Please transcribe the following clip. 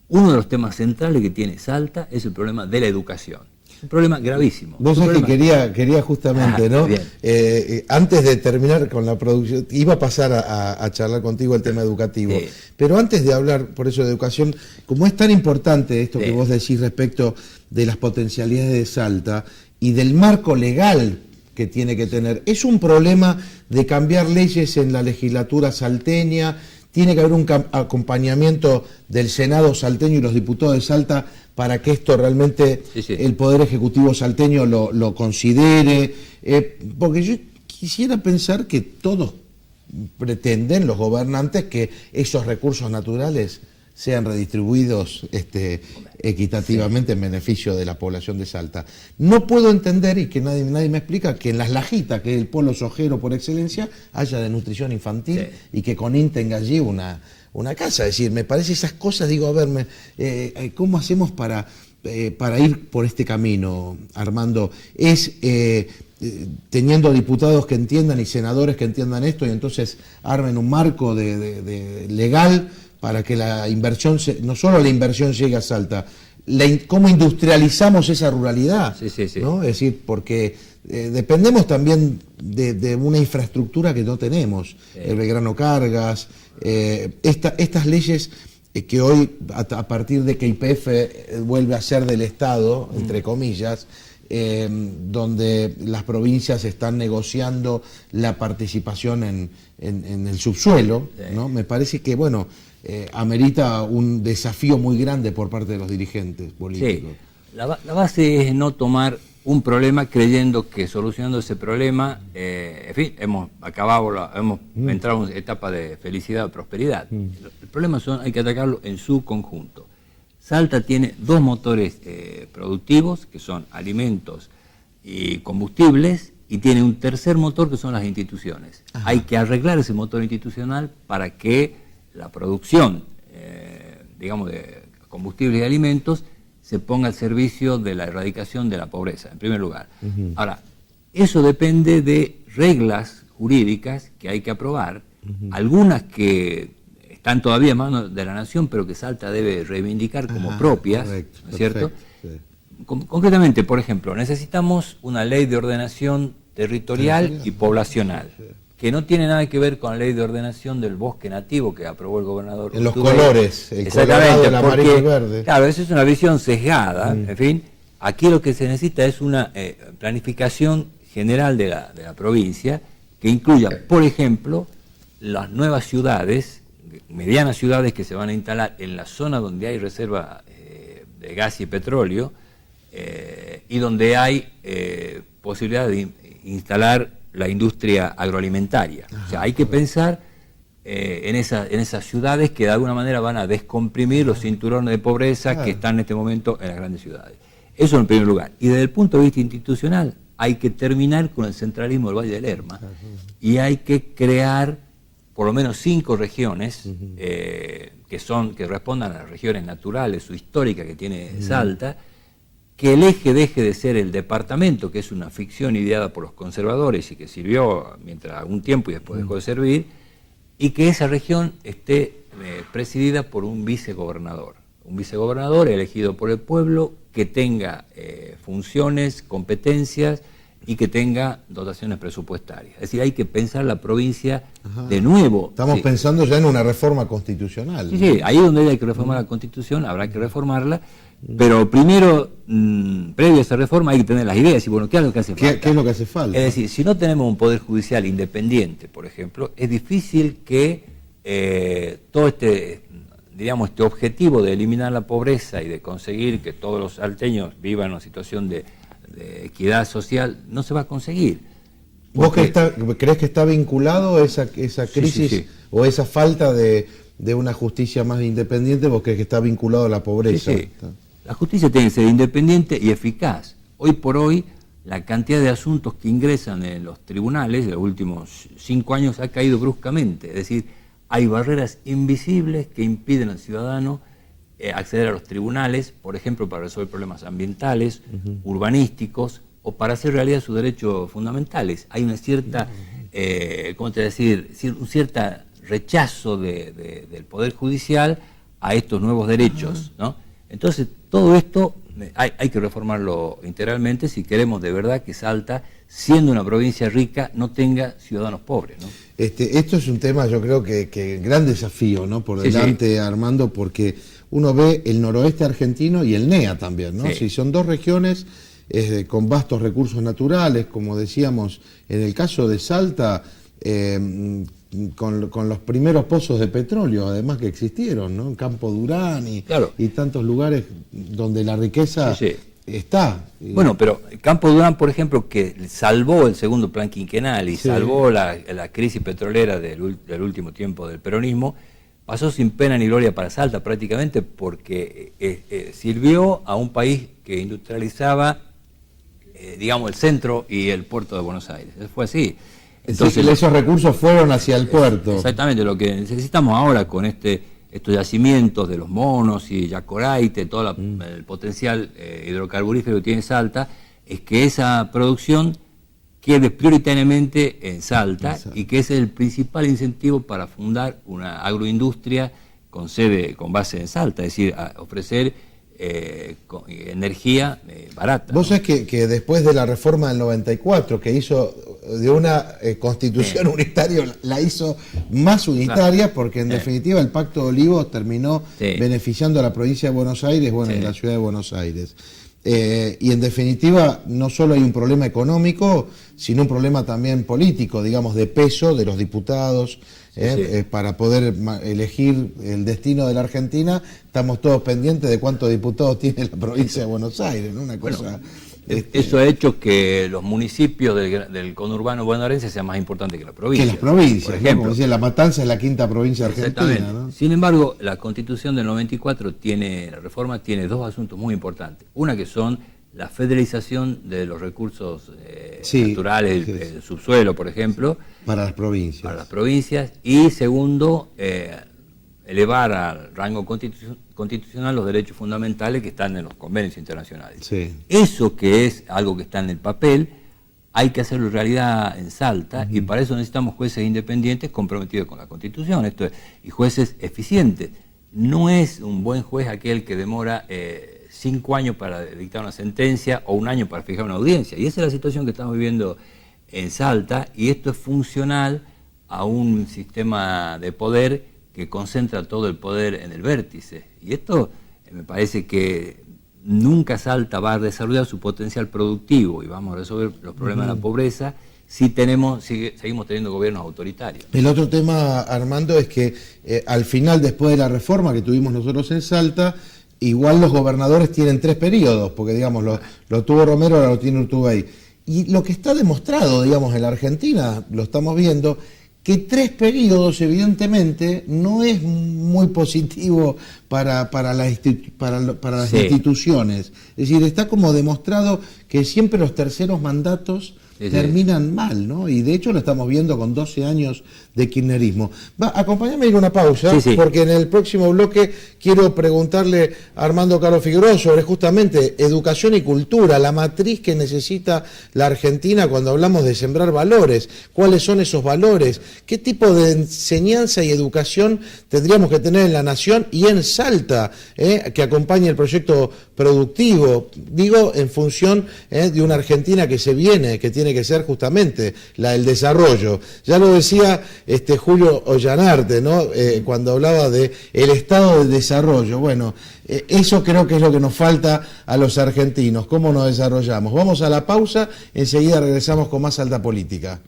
Uno de los temas centrales que tiene Salta es el problema de la educación. Es un problema gravísimo. Vos sabés que quería justamente, ¿no? Antes de terminar con la producción, iba a pasar a charlar contigo el tema educativo, pero antes de hablar, por eso, de educación, como es tan importante esto que vos decís respecto de las potencialidades de Salta y del marco legal que tiene que tener, es un problema de cambiar leyes en la legislatura salteña. Tiene que haber un acompañamiento del Senado salteño y los diputados de Salta para que esto realmente el Poder Ejecutivo salteño lo considere. Porque yo quisiera pensar que todos pretenden, los gobernantes, que esos recursos naturales sean redistribuidos equitativamente en beneficio de la población de Salta. No puedo entender, y que nadie me explica, que en Las Lajitas, que es el polo sojero por excelencia, haya de nutrición infantil y que Conín tenga allí una casa. Es decir, me parece esas cosas, digo, a ver, ¿cómo hacemos para ir por este camino, Armando? Teniendo diputados que entiendan y senadores que entiendan esto, y entonces armen un marco legal para que la inversión, no solo la inversión llegue a Salta, cómo industrializamos esa ruralidad, ¿no? Es decir, porque dependemos también de una infraestructura que no tenemos, el Belgrano Cargas, estas leyes que hoy, a partir de que YPF vuelve a ser del Estado, entre comillas, donde las provincias están negociando la participación en el subsuelo, ¿no? Me parece que, bueno, amerita un desafío muy grande por parte de los dirigentes políticos. La base es no tomar un problema creyendo que solucionando ese problema, en fin, hemos entrado en una etapa de felicidad o prosperidad. El problema hay que atacarlo en su conjunto. Salta tiene dos motores productivos, que son alimentos y combustibles, y tiene un tercer motor, que son las instituciones. Hay que arreglar ese motor institucional para que la producción, digamos, de combustibles y alimentos se ponga al servicio de la erradicación de la pobreza, en primer lugar. Ahora, eso depende de reglas jurídicas que hay que aprobar, algunas que están todavía en manos de la Nación, pero que Salta debe reivindicar como propias, correcto, ¿no es cierto? Sí. Concretamente, por ejemplo, necesitamos una ley de ordenación territorial y poblacional, que no tiene nada que ver con la ley de ordenación del bosque nativo que aprobó el gobernador. En los colores, el exactamente, colorado, el amarillo y verde. Claro, esa es una visión sesgada. En fin, aquí lo que se necesita es una planificación general de la provincia que incluya, por ejemplo, las nuevas ciudades, medianas ciudades que se van a instalar en la zona donde hay reserva de gas y petróleo y donde hay posibilidad de instalar la industria agroalimentaria. O sea, hay que pensar en esas ciudades que de alguna manera van a descomprimir los cinturones de pobreza que están en este momento en las grandes ciudades. Eso en primer lugar. Y desde el punto de vista institucional, hay que terminar con el centralismo del Valle del Lerma y hay que crear por lo menos 5 regiones que respondan a las regiones naturales o históricas que tiene Salta, que el eje deje de ser el departamento, que es una ficción ideada por los conservadores y que sirvió mientras algún tiempo y después dejó de servir, y que esa región esté presidida por un vicegobernador elegido por el pueblo, que tenga funciones, competencias y que tenga dotaciones presupuestarias. Es decir, hay que pensar la provincia de nuevo. Estamos pensando ya en una reforma constitucional. Sí, ahí donde hay que reformar la Constitución, habrá que reformarla, pero primero, previo a esa reforma, hay que tener las ideas y, bueno, ¿qué es lo que hace falta? ¿Qué es lo que hace falta? Es decir, si no tenemos un poder judicial independiente, por ejemplo, es difícil que todo este objetivo de eliminar la pobreza y de conseguir que todos los salteños vivan en una situación de equidad social, no se va a conseguir. ¿Vos crees que está vinculado esa crisis o esa falta de una justicia más independiente? ¿Vos crees que está vinculado a la pobreza? Sí. La justicia tiene que ser independiente y eficaz. Hoy por hoy, la cantidad de asuntos que ingresan en los tribunales en los últimos 5 años ha caído bruscamente. Es decir, hay barreras invisibles que impiden al ciudadano acceder a los tribunales, por ejemplo, para resolver problemas ambientales, urbanísticos, o para hacer realidad sus derechos fundamentales. Hay una cierta, un cierto rechazo del Poder Judicial a estos nuevos derechos, ¿no? Entonces, todo esto hay que reformarlo integralmente si queremos de verdad que Salta, siendo una provincia rica, no tenga ciudadanos pobres, ¿no? Esto es un tema, yo creo que gran desafío, ¿no? Por delante, sí. Armando, porque uno ve el noroeste argentino y el NEA también, ¿no? Sí. Si son dos regiones con vastos recursos naturales, como decíamos, en el caso de Salta, con los primeros pozos de petróleo, además que existieron, ¿no? En Campo Durán y tantos lugares donde la riqueza está. Bueno, pero Campo Durán, por ejemplo, que salvó el segundo plan quinquenal y salvó la crisis petrolera del último tiempo del peronismo, pasó sin pena ni gloria para Salta prácticamente porque sirvió a un país que industrializaba, digamos, el centro y el puerto de Buenos Aires. Fue así. Entonces esos recursos fueron hacia el puerto. Exactamente, lo que necesitamos ahora con estos yacimientos de los Monos y Yacoraite, todo el potencial hidrocarburífero que tiene Salta, es que esa producción quede prioritariamente en Salta y que ese es el principal incentivo para fundar una agroindustria con base en Salta, es decir, ofrecer energía barata. Vos sabés que después de la reforma del 94, que hizo de una constitución unitaria, la hizo más unitaria, porque en definitiva el Pacto de Olivos terminó beneficiando a la provincia de Buenos Aires, bueno, y la ciudad de Buenos Aires. Y en definitiva no solo hay un problema económico, sino un problema también político, digamos, de peso de los diputados, para poder elegir el destino de la Argentina. Estamos todos pendientes de cuántos diputados tiene la provincia de Buenos Aires, ¿no? Una cosa... Eso ha hecho que los municipios del conurbano bonaerense sean más importantes que la provincia. Que las provincias, por ejemplo. Como decía, La Matanza es la quinta provincia argentina, ¿no? Sin embargo, la Constitución del 94 la reforma tiene dos asuntos muy importantes. Una que son la federalización de los recursos naturales, el subsuelo, por ejemplo. Para las provincias. Para las provincias. Y segundo, elevar al rango constitucional los derechos fundamentales que están en los convenios internacionales. Sí. Eso que es algo que está en el papel, hay que hacerlo realidad en Salta, y para eso necesitamos jueces independientes comprometidos con la Constitución, y jueces eficientes. No es un buen juez aquel que demora 5 años para dictar una sentencia o 1 año para fijar una audiencia, y esa es la situación que estamos viviendo en Salta, y esto es funcional a un sistema de poder que concentra todo el poder en el vértice. Y esto me parece que nunca Salta va a desarrollar su potencial productivo y vamos a resolver los problemas de la pobreza si seguimos teniendo gobiernos autoritarios. El otro tema, Armando, es que al final, después de la reforma que tuvimos nosotros en Salta, igual los gobernadores tienen 3 periodos, porque digamos, lo tuvo Romero, ahora lo tiene Urtubey. Y lo que está demostrado, digamos, en la Argentina, lo estamos viendo, que 3 periodos evidentemente no es muy positivo para las instituciones. Es decir, está como demostrado que siempre los terceros mandatos terminan mal, ¿no? Y de hecho lo estamos viendo con 12 años de kirchnerismo. Acompáñame a ir a una pausa, porque en el próximo bloque quiero preguntarle a Armando Carlos Figueroa sobre justamente educación y cultura, la matriz que necesita la Argentina cuando hablamos de sembrar valores. ¿Cuáles son esos valores? ¿Qué tipo de enseñanza y educación tendríamos que tener en la nación y en Salta, que acompañe el proyecto productivo? Digo, en función de una Argentina que se viene, que tiene que ser justamente la del desarrollo. Ya lo decía Julio Ollanarte, ¿no? Cuando hablaba de el estado de desarrollo. Bueno, eso creo que es lo que nos falta a los argentinos, cómo nos desarrollamos. Vamos a la pausa, enseguida regresamos con más Alta Política.